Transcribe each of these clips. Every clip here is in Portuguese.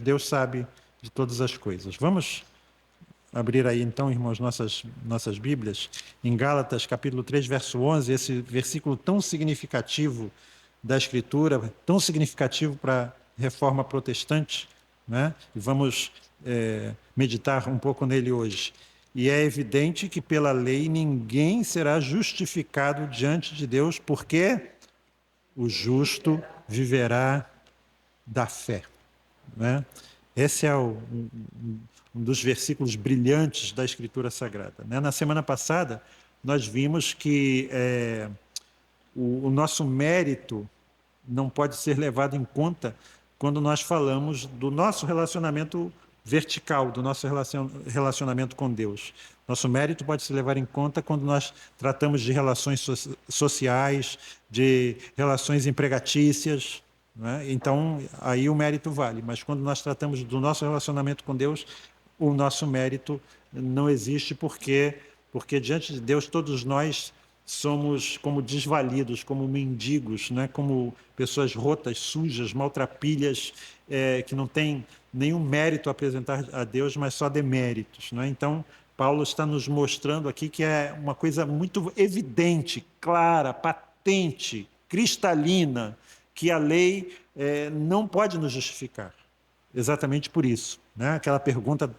Deus sabe de todas as coisas. Vamos abrir aí então, irmãos, nossas Bíblias, em Gálatas capítulo 3, verso 11, esse versículo tão significativo da Escritura, tão significativo para a reforma protestante, né? E vamos meditar um pouco nele hoje. E é evidente que pela lei ninguém será justificado diante de Deus, porque o justo viverá da fé, né? Esse é um dos versículos brilhantes da Escritura Sagrada, né? Na semana passada, nós vimos que o nosso mérito não pode ser levado em conta quando nós falamos do nosso relacionamento vertical, do nosso relacionamento com Deus. Nosso mérito pode se levar em conta quando nós tratamos de relações sociais, de relações empregatícias, né? Então, aí o mérito vale. Mas quando nós tratamos do nosso relacionamento com Deus, o nosso mérito não existe porque diante de Deus todos nós somos como desvalidos, como mendigos, né? Como pessoas rotas, sujas, maltrapilhas, que não têm nenhum mérito a apresentar a Deus, mas só deméritos, né? Então, Paulo está nos mostrando aqui que é uma coisa muito evidente, clara, patente, cristalina, que a lei não pode nos justificar. Exatamente por isso, né? Aquela pergunta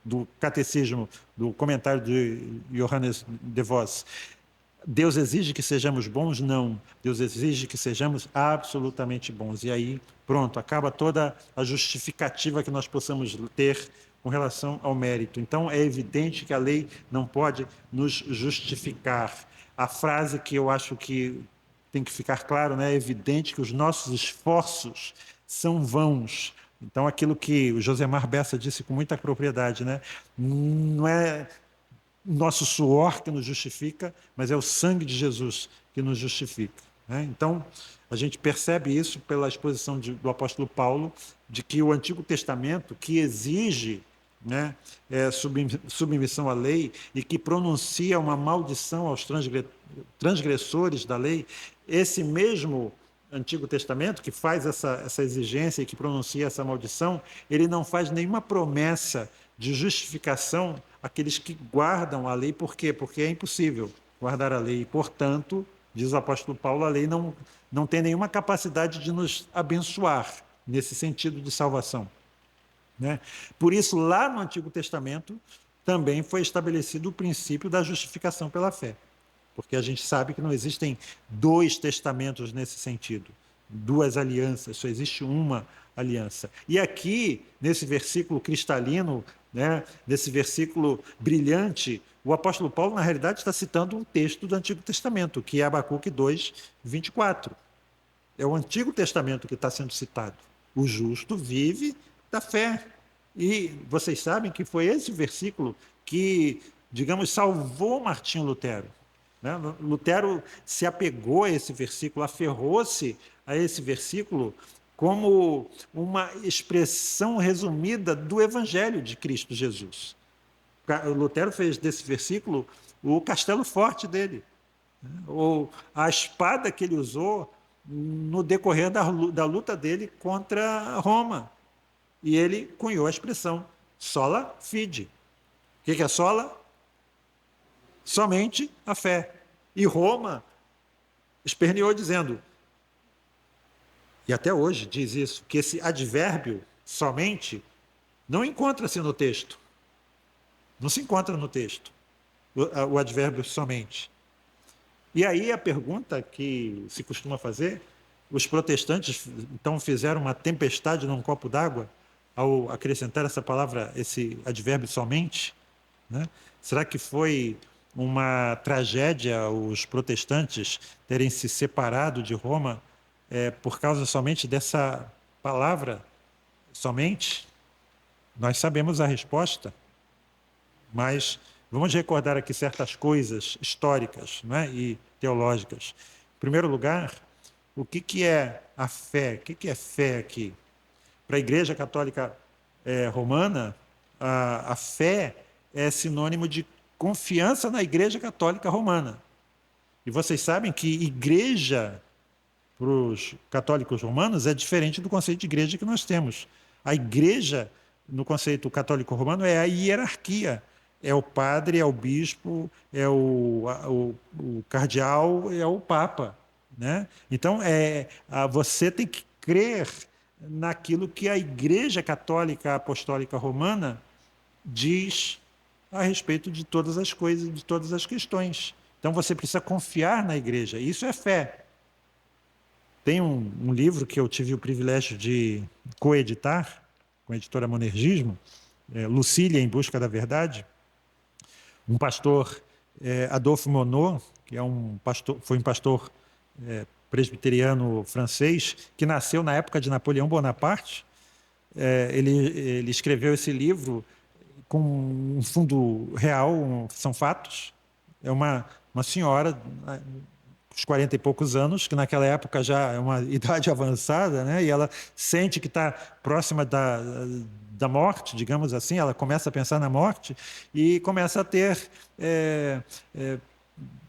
do catecismo, do comentário de Johannes de Vos. Deus exige que sejamos bons? Não. Deus exige que sejamos absolutamente bons. E aí, pronto, acaba toda a justificativa que nós possamos ter com relação ao mérito. Então, é evidente que a lei não pode nos justificar. A frase que eu acho que tem que ficar claro, né? É evidente que os nossos esforços são vãos. Então, aquilo que o Josemar Bessa disse com muita propriedade, né? Não é nosso suor que nos justifica, mas é o sangue de Jesus que nos justifica, né? Então, a gente percebe isso pela exposição do apóstolo Paulo, de que o Antigo Testamento, que exige, né, submissão à lei e que pronuncia uma maldição aos transgressores da lei, esse mesmo Antigo Testamento, que faz essa exigência e que pronuncia essa maldição, ele não faz nenhuma promessa de justificação àqueles que guardam a lei. Por quê? Porque é impossível guardar a lei. E, portanto, diz o apóstolo Paulo, a lei não tem nenhuma capacidade de nos abençoar nesse sentido de salvação, né? Por isso, lá no Antigo Testamento, também foi estabelecido o princípio da justificação pela fé. Porque a gente sabe que não existem dois testamentos nesse sentido, duas alianças, só existe uma aliança. E aqui, nesse versículo cristalino, né, nesse versículo brilhante, o apóstolo Paulo, na realidade, está citando um texto do Antigo Testamento, que é Abacuque 2, 24. É o Antigo Testamento que está sendo citado. O justo vive da fé. E vocês sabem que foi esse versículo que, digamos, salvou Martinho Lutero, né? Lutero se apegou a esse versículo, aferrou-se a esse versículo como uma expressão resumida do Evangelho de Cristo Jesus. Lutero fez desse versículo o castelo forte dele, né? Ou a espada que ele usou no decorrer da luta dele contra Roma. E ele cunhou a expressão sola fide. O que é sola? Somente a fé. E Roma esperneou dizendo, e até hoje diz isso, que esse advérbio somente não encontra-se no texto. Não se encontra no texto, o advérbio somente. E aí a pergunta que se costuma fazer, os protestantes então fizeram uma tempestade num copo d'água ao acrescentar essa palavra, esse advérbio somente, né? Será que foi uma tragédia os protestantes terem se separado de Roma por causa somente dessa palavra somente? Nós sabemos a resposta, mas vamos recordar aqui certas coisas históricas, né, e teológicas. Em primeiro lugar, o que é a fé? O que é fé aqui? Para a Igreja Católica Romana, a fé é sinônimo de confiança na Igreja Católica Romana. E vocês sabem que igreja, para os católicos romanos, é diferente do conceito de igreja que nós temos. A igreja, no conceito católico romano, é a hierarquia. É o padre, é o bispo, é o cardeal, é o papa, né? Então, você tem que crer naquilo que a Igreja Católica Apostólica Romana diz a respeito de todas as coisas, de todas as questões. Então, você precisa confiar na Igreja. Isso é fé. Tem um livro que eu tive o privilégio de coeditar, com a editora Monergismo, Lucília em Busca da Verdade. Um pastor, Adolphe Monod, que foi um pastor presbiteriano francês, que nasceu na época de Napoleão Bonaparte. Ele escreveu esse livro com um fundo real, são fatos. É uma senhora, uns 40 e poucos anos, que naquela época já é uma idade avançada, né? E ela sente que está próxima da morte, digamos assim, ela começa a pensar na morte e começa a ter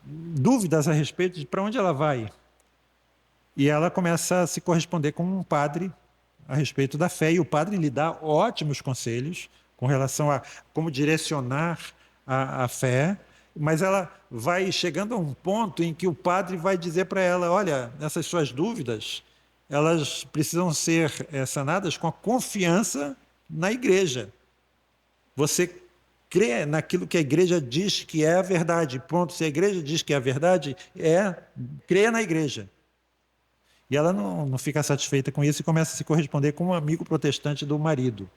dúvidas a respeito de para onde ela vai. E ela começa a se corresponder com um padre a respeito da fé, e o padre lhe dá ótimos conselhos com relação a como direcionar a fé, mas ela vai chegando a um ponto em que o padre vai dizer para ela, olha, essas suas dúvidas, elas precisam ser sanadas com a confiança na igreja. Você crê naquilo que a igreja diz que é a verdade. Pronto, se a igreja diz que é a verdade, crê na igreja. E ela não fica satisfeita com isso e começa a se corresponder com um amigo protestante do marido.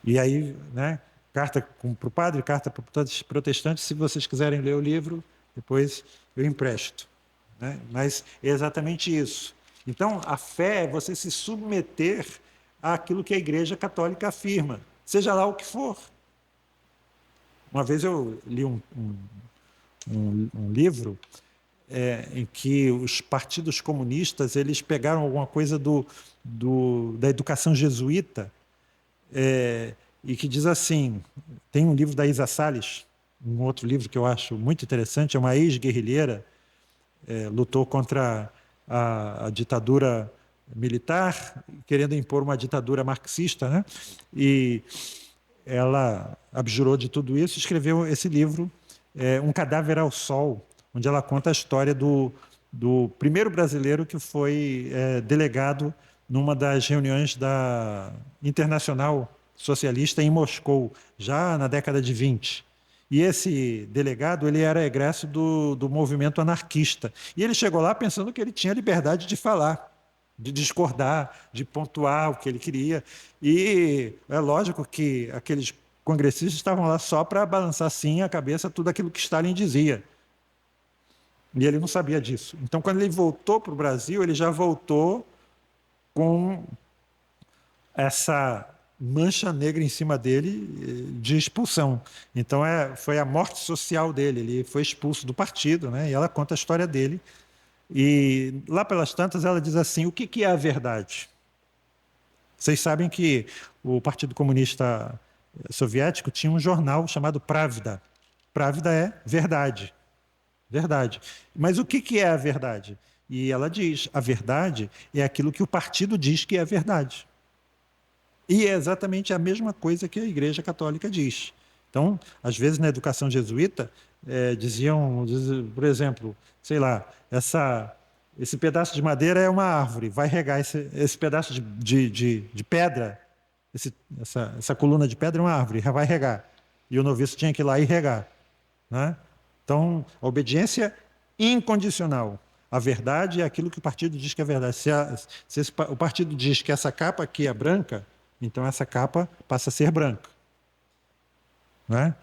E aí, né, carta para o padre, carta para o protestante, se vocês quiserem ler o livro, depois eu empresto. Né? Mas é exatamente isso. Então, a fé é você se submeter àquilo que a Igreja Católica afirma, seja lá o que for. Uma vez eu li um livro em que os partidos comunistas eles pegaram alguma coisa da educação jesuíta, e que diz assim, tem um livro da Isa Salles, um outro livro que eu acho muito interessante, é uma ex-guerrilheira, lutou contra a ditadura militar, querendo impor uma ditadura marxista, né? E ela abjurou de tudo isso e escreveu esse livro, Um Cadáver ao Sol, onde ela conta a história do primeiro brasileiro que foi delegado numa das reuniões da Internacional Socialista em Moscou, já na década de 20. E esse delegado ele era egresso do movimento anarquista. E ele chegou lá pensando que ele tinha liberdade de falar, de discordar, de pontuar o que ele queria. E é lógico que aqueles congressistas estavam lá só para balançar sim a cabeça tudo aquilo que Stalin dizia. E ele não sabia disso. Então, quando ele voltou para o Brasil, ele já voltou com essa mancha negra em cima dele de expulsão. Então, foi a morte social dele. Ele foi expulso do partido, né? E ela conta a história dele. E lá pelas tantas, ela diz assim, o que é a verdade? Vocês sabem que o Partido Comunista Soviético tinha um jornal chamado Pravda. Pravda é verdade. Verdade. Mas o que é a verdade? E ela diz, a verdade é aquilo que o partido diz que é verdade. E é exatamente a mesma coisa que a Igreja Católica diz. Então, às vezes na educação jesuíta, diziam, por exemplo, sei lá, esse pedaço de madeira é uma árvore, vai regar esse pedaço de pedra, essa coluna de pedra é uma árvore, vai regar. E o noviço tinha que ir lá e regar. Né? Então, a obediência incondicional. A verdade é aquilo que o partido diz que é verdade. Se o partido diz que essa capa aqui é branca, então essa capa passa a ser branca. Não é?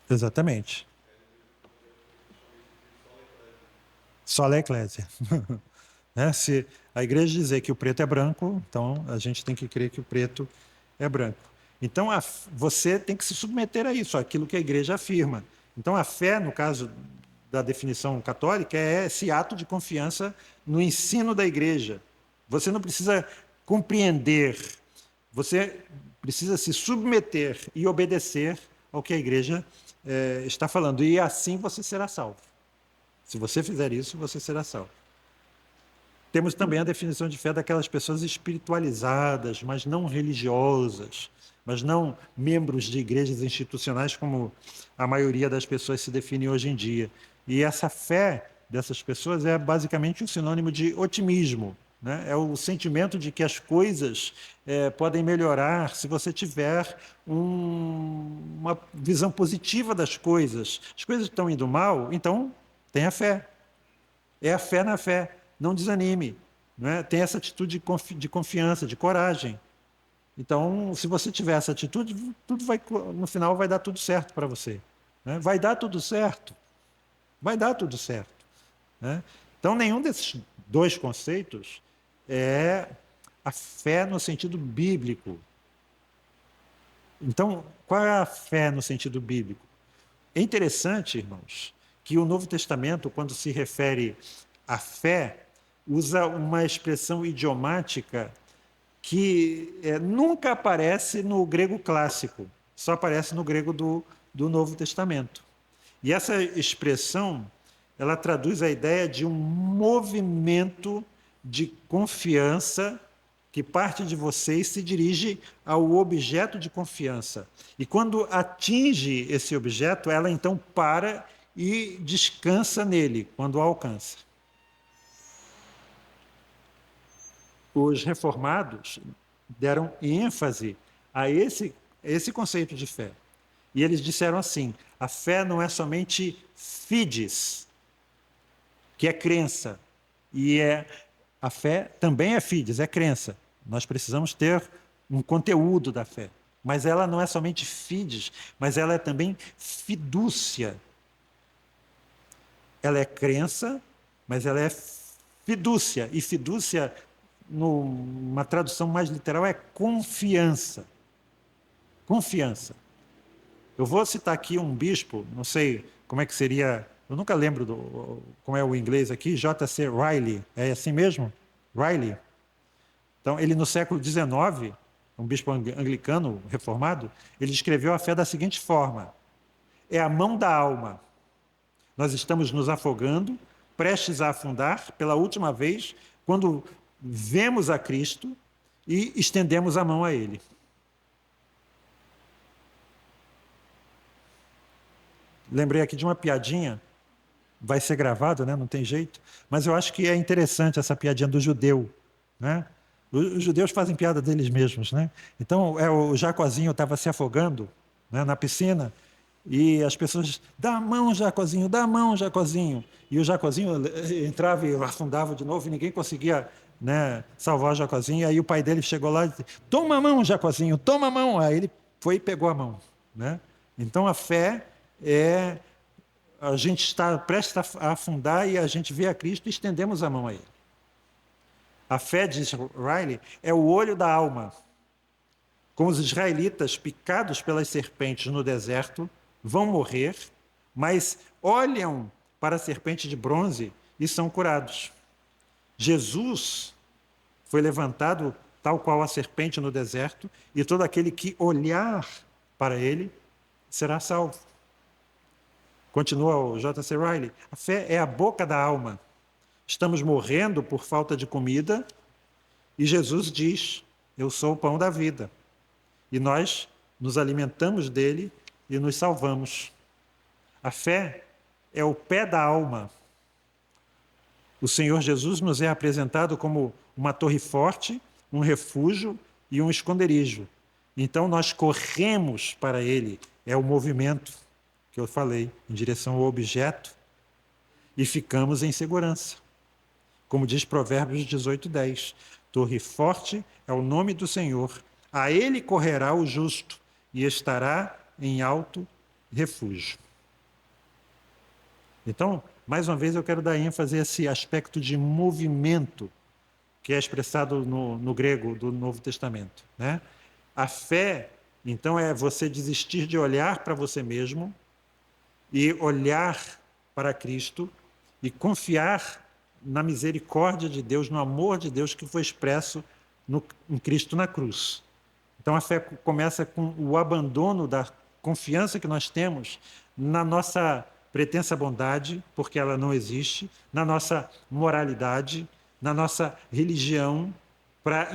Exatamente. Sola Ecclesia. Né? Se a igreja dizer que o preto é branco, então a gente tem que crer que o preto é branco. Então você tem que se submeter a isso, aquilo que a igreja afirma. Então a fé, no caso da definição católica, é esse ato de confiança no ensino da igreja. Você não precisa compreender, você precisa se submeter e obedecer ao que a igreja está falando. E assim você será salvo. Se você fizer isso, você será salvo. Temos também a definição de fé daquelas pessoas espiritualizadas, mas não religiosas, mas não membros de igrejas institucionais como a maioria das pessoas se define hoje em dia. E essa fé dessas pessoas é basicamente um sinônimo de otimismo, né? É o sentimento de que as coisas podem melhorar se você tiver uma visão positiva das coisas. As coisas estão indo mal, então tenha fé. É a fé na fé. Não desanime. Né? Tem essa atitude de confiança, de coragem. Então, se você tiver essa atitude, tudo vai, no final vai dar tudo certo para você. Né? Vai dar tudo certo. Vai dar tudo certo. Né? Então, nenhum desses dois conceitos é a fé no sentido bíblico. Então, qual é a fé no sentido bíblico? É interessante, irmãos, que o Novo Testamento, quando se refere à fé, usa uma expressão idiomática que nunca aparece no grego clássico, só aparece no grego do Novo Testamento. E essa expressão, ela traduz a ideia de um movimento de confiança que parte de você e se dirige ao objeto de confiança. E quando atinge esse objeto, ela então para e descansa nele, quando o alcança. Os reformados deram ênfase a esse conceito de fé. E eles disseram assim: a fé não é somente fides, que é crença, e a fé também é fides, é crença. Nós precisamos ter um conteúdo da fé. Mas ela não é somente fides, mas ela é também fidúcia. Ela é crença, mas ela é fidúcia. E fidúcia, numa tradução mais literal, é confiança. Confiança. Eu vou citar aqui um bispo, não sei como é que seria, eu nunca lembro como é o inglês aqui, J.C. Riley, é assim mesmo? Riley. Então, ele no século XIX, um bispo anglicano reformado, ele descreveu a fé da seguinte forma: é a mão da alma. Nós estamos nos afogando, prestes a afundar pela última vez, quando vemos a Cristo e estendemos a mão a Ele. Lembrei aqui de uma piadinha, vai ser gravado, né? Não tem jeito, mas eu acho que é interessante essa piadinha do judeu, né? Os judeus fazem piada deles mesmos, né? Então, o Jacozinho estava se afogando, né, na piscina, e as pessoas, dá a mão, Jacozinho, dá a mão, Jacozinho. E o Jacozinho entrava e afundava de novo, e ninguém conseguia, né, salvar o Jacozinho. Aí o pai dele chegou lá e disse: toma a mão, Jacozinho, toma a mão. Aí ele foi e pegou a mão, né? Então, a fé a gente está prestes a afundar e a gente vê a Cristo e estendemos a mão a Ele. A fé, diz Riley, é o olho da alma. Como os israelitas, picados pelas serpentes no deserto, vão morrer, mas olham para a serpente de bronze e são curados. Jesus foi levantado tal qual a serpente no deserto, e todo aquele que olhar para Ele será salvo. Continua o J.C. Riley: a fé é a boca da alma. Estamos morrendo por falta de comida e Jesus diz: eu sou o pão da vida. E nós nos alimentamos dele e nos salvamos. A fé é o pé da alma. O Senhor Jesus nos é apresentado como uma torre forte, um refúgio e um esconderijo. Então nós corremos para ele, é o movimento que eu falei, em direção ao objeto, e ficamos em segurança. Como diz Provérbios 18:10, torre forte é o nome do Senhor, a ele correrá o justo e estará em alto refúgio. Então, mais uma vez eu quero dar ênfase a esse aspecto de movimento que é expressado no grego do Novo Testamento, né? A fé, então, é você desistir de olhar para você mesmo e olhar para Cristo e confiar na misericórdia de Deus, no amor de Deus que foi expresso em Cristo na cruz. Então a fé começa com o abandono da confiança que nós temos na nossa pretensa bondade, porque ela não existe, na nossa moralidade, na nossa religião, para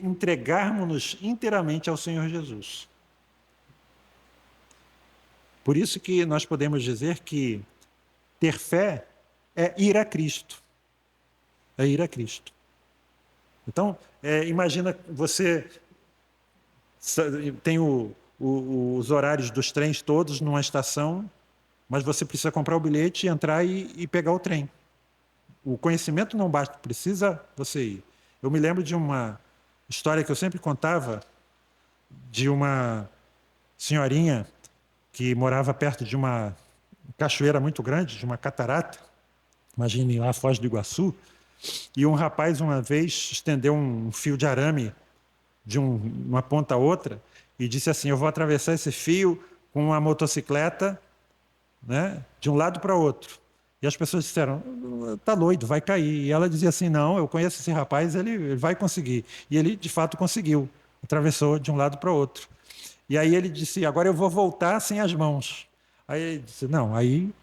entregarmos-nos inteiramente ao Senhor Jesus. Por isso que nós podemos dizer que ter fé é ir a Cristo. É ir a Cristo. Então, imagina você tem os horários dos trens todos numa estação, mas você precisa comprar o bilhete, entrar e pegar o trem. O conhecimento não basta, precisa você ir. Eu me lembro de uma história que eu sempre contava de uma senhorinha que morava perto de uma cachoeira muito grande, de uma catarata, imagine lá a Foz do Iguaçu, e um rapaz uma vez estendeu um fio de arame de uma ponta a outra e disse assim: eu vou atravessar esse fio com uma motocicleta, né, de um lado para o outro. E as pessoas disseram: está doido, vai cair. E ela dizia assim: não, eu conheço esse rapaz, ele vai conseguir. E ele, de fato, conseguiu. Atravessou de um lado para o outro. E aí ele disse: agora eu vou voltar sem as mãos. Aí ele disse: não, aí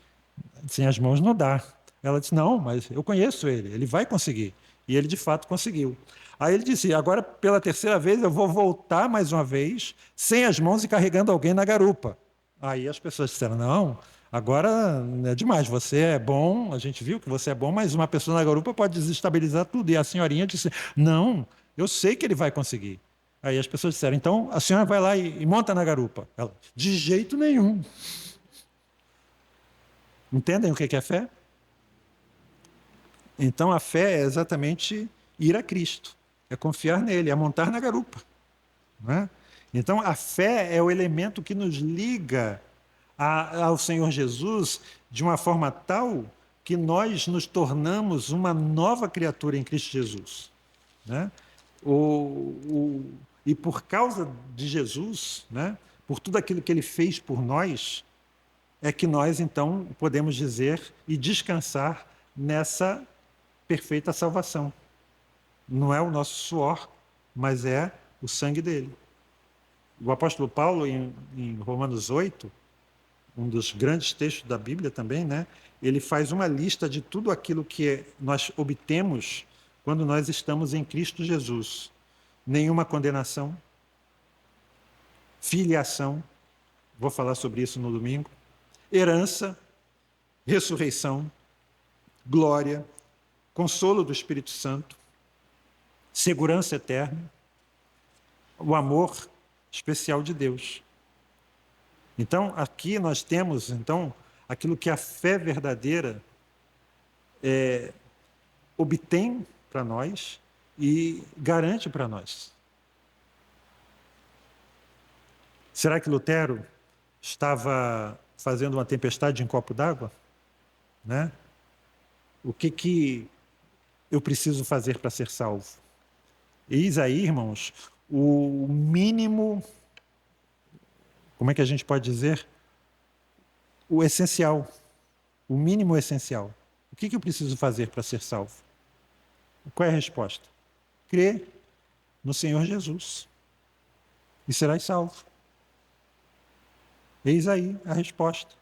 sem as mãos não dá. Ela disse: não, mas eu conheço ele vai conseguir. E ele, de fato, conseguiu. Aí ele disse: agora, pela terceira vez, eu vou voltar mais uma vez, sem as mãos e carregando alguém na garupa. Aí as pessoas disseram: não, agora é demais, você é bom, a gente viu que você é bom, mas uma pessoa na garupa pode desestabilizar tudo. E a senhorinha disse: não, eu sei que ele vai conseguir. Aí as pessoas disseram: então a senhora vai lá e monta na garupa. Ela: de jeito nenhum. Entendem o que é fé? Então a fé é exatamente ir a Cristo, é confiar nele, é montar na garupa. Não é? Então a fé é o elemento que nos liga ao Senhor Jesus de uma forma tal que nós nos tornamos uma nova criatura em Cristo Jesus. Né? E por causa de Jesus, né, por tudo aquilo que ele fez por nós, é que nós então podemos dizer e descansar nessa perfeita salvação. Não é o nosso suor, mas é o sangue dele. O apóstolo Paulo, em Romanos 8, um dos grandes textos da Bíblia também, né, ele faz uma lista de tudo aquilo que nós obtemos quando nós estamos em Cristo Jesus. Nenhuma condenação, filiação, vou falar sobre isso no domingo, herança, ressurreição, glória, consolo do Espírito Santo, segurança eterna, o amor especial de Deus. Então, aqui nós temos, então, aquilo que a fé verdadeira obtém para nós e garante para nós. Será que Lutero estava fazendo uma tempestade em copo d'água? Né? O que eu preciso fazer para ser salvo? Eis aí, irmãos, o mínimo, como é que a gente pode dizer? O essencial, o mínimo essencial. O que eu preciso fazer para ser salvo? Qual é a resposta? Crer no Senhor Jesus e serás salvo. Eis aí a resposta.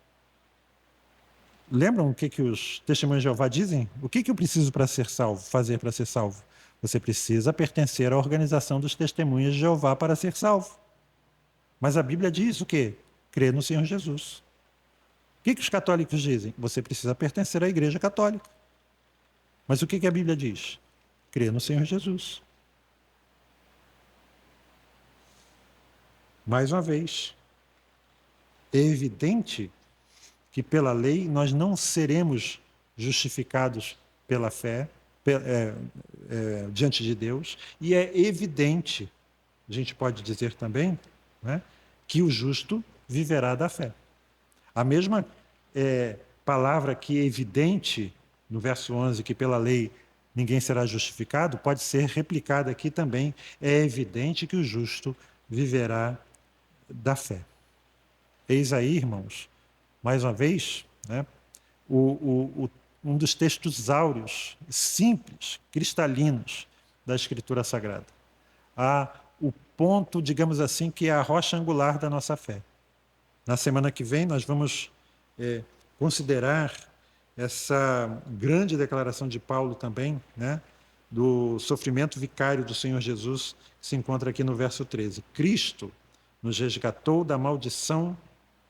Lembram o que os testemunhos de Jeová dizem? O que eu preciso para ser salvo, fazer para ser salvo? Você precisa pertencer à organização dos testemunhas de Jeová para ser salvo. Mas a Bíblia diz o quê? Crer no Senhor Jesus. O que os católicos dizem? Você precisa pertencer à Igreja Católica. Mas o que a Bíblia diz? Crer no Senhor Jesus. Mais uma vez, é evidente que pela lei nós não seremos justificados pela fé diante de Deus, e é evidente, a gente pode dizer também, né, que o justo viverá da fé. A mesma palavra que é evidente no verso 11, que pela lei ninguém será justificado, pode ser replicada aqui também. É evidente que o justo viverá da fé. Eis aí, irmãos, mais uma vez, né, um dos textos áureos, simples, cristalinos da Escritura Sagrada. O ponto, digamos assim, que é a rocha angular da nossa fé. Na semana que vem nós vamos considerar essa grande declaração de Paulo também, né, do sofrimento vicário do Senhor Jesus, que se encontra aqui no verso 13. Cristo nos resgatou da maldição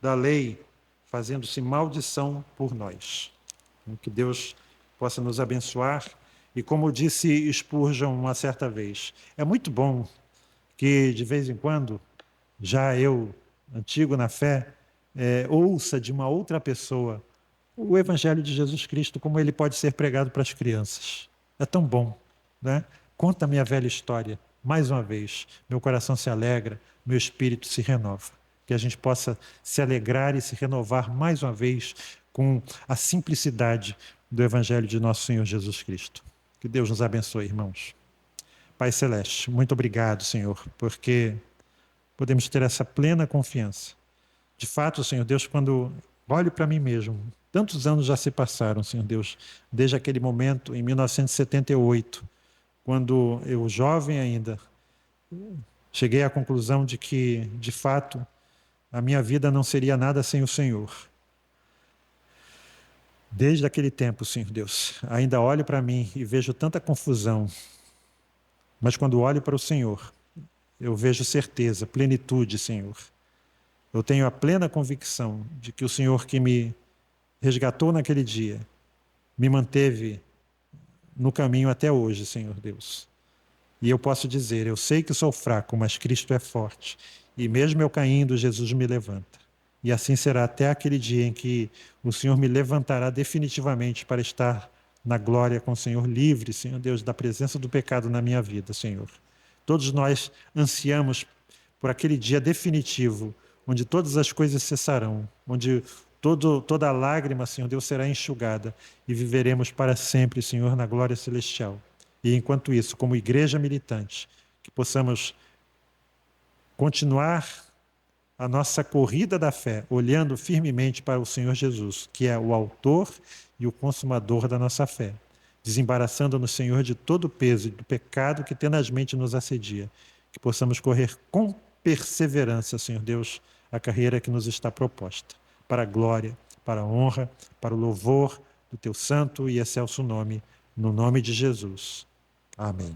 da lei, fazendo-se maldição por nós. Que Deus possa nos abençoar. E como disse Spurgeon uma certa vez, é muito bom que, de vez em quando, já eu, antigo na fé, ouça de uma outra pessoa o Evangelho de Jesus Cristo, como ele pode ser pregado para as crianças. É tão bom, né? Conta a minha velha história, mais uma vez. Meu coração se alegra, meu espírito se renova. Que a gente possa se alegrar e se renovar mais uma vez com a simplicidade do Evangelho de nosso Senhor Jesus Cristo. Que Deus nos abençoe, irmãos. Pai Celeste, muito obrigado, Senhor, porque podemos ter essa plena confiança. De fato, Senhor Deus, quando olho para mim mesmo, tantos anos já se passaram, Senhor Deus, desde aquele momento, em 1978, quando eu, jovem ainda, cheguei à conclusão de que, de fato, a minha vida não seria nada sem o Senhor. Desde aquele tempo, Senhor Deus, ainda olho para mim e vejo tanta confusão, mas quando olho para o Senhor, eu vejo certeza, plenitude, Senhor. Eu tenho a plena convicção de que o Senhor que me resgatou naquele dia, me manteve no caminho até hoje, Senhor Deus. E eu posso dizer, eu sei que sou fraco, mas Cristo é forte. E mesmo eu caindo, Jesus me levanta. E assim será até aquele dia em que o Senhor me levantará definitivamente para estar na glória com o Senhor, livre, Senhor Deus, da presença do pecado na minha vida, Senhor. Todos nós ansiamos por aquele dia definitivo, onde todas as coisas cessarão, onde toda lágrima, Senhor Deus, será enxugada e viveremos para sempre, Senhor, na glória celestial. E enquanto isso, como igreja militante, que possamos continuar a nossa corrida da fé, olhando firmemente para o Senhor Jesus, que é o autor e o consumador da nossa fé, desembaraçando-nos, Senhor, de todo o peso e do pecado que tenazmente nos assedia, que possamos correr com perseverança, Senhor Deus, a carreira que nos está proposta, para a glória, para a honra, para o louvor do teu santo e excelso nome, no nome de Jesus. Amém.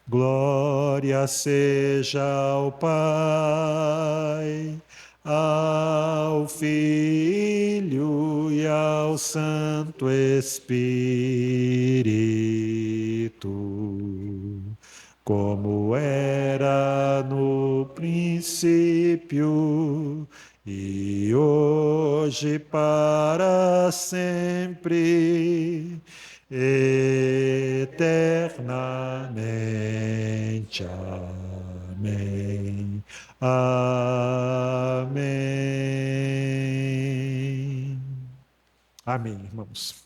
Glória seja ao Pai, ao Filho e ao Santo Espírito, como era no princípio e hoje para sempre, eternamente. Amém. Amém. Amém, irmãos.